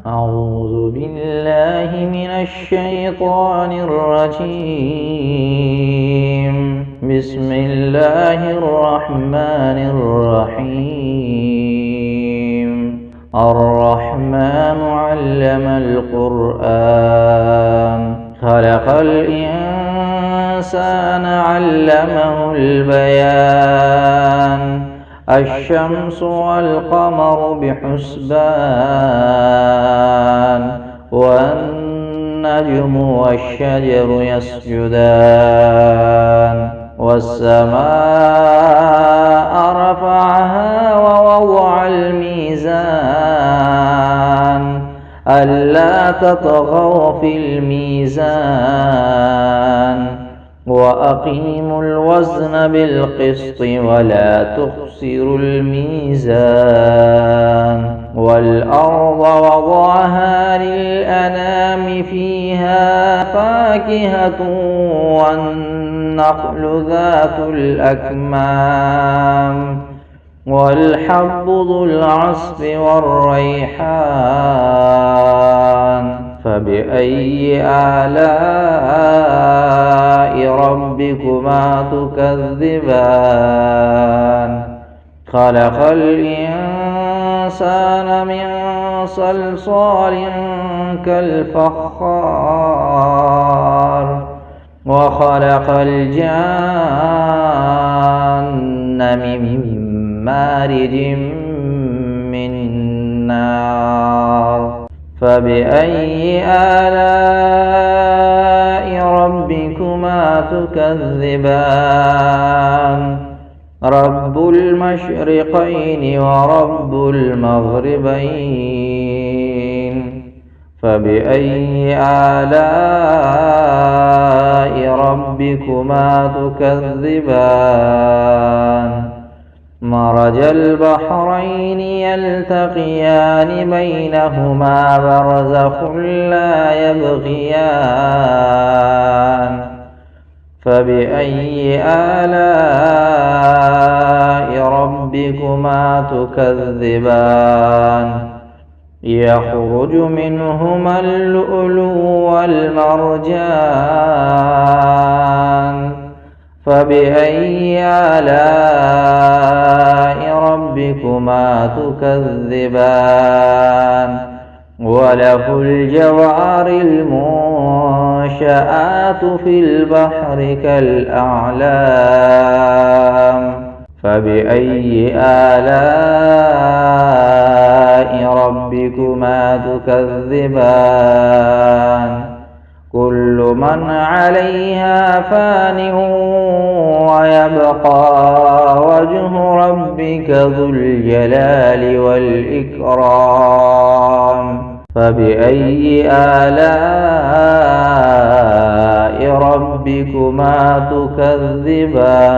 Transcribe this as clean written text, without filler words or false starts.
أعوذ بالله من الشيطان الرجيم. بسم الله الرحمن الرحيم. الرحمن علم القرآن خلق الإنسان علمه البيان. الشمس والقمر بحسبان والنجم والشجر يسجدان والسماء رفعها ووضع الميزان ألا تطغوا في الميزان وأقيموا الوزن بالقسط ولا تخسروا الميزان. والأرض وضعها للأنام فيها فاكهة والنخل ذات الأكمام والحب ذو العصف والريحان. فبأي آلاء ربكما تكذبان؟ خلق الإنسان من صلصال كالفخار وخلق الجان من مارج من نار. فبأي آلاء ربكما تكذبان؟ رب المشرقين ورب المغربين. فبأي آلاء ربكما تكذبان؟ مرج البحرين يلتقيان بينهما برزخ لا يبغيان. فبأي آلاء ربكما تكذبان؟ يخرج منهما اللؤلؤ والمرجان. فبأي آلاء ربكما تكذبان؟ وله الجوار المنشآت في البحر كالأعلام. فبأي آلاء ربكما تكذبان؟ كل من عليها فان ويبقى وجه ربك ذو الجلال والإكرام. فبأي آلاء ربكما تكذبان؟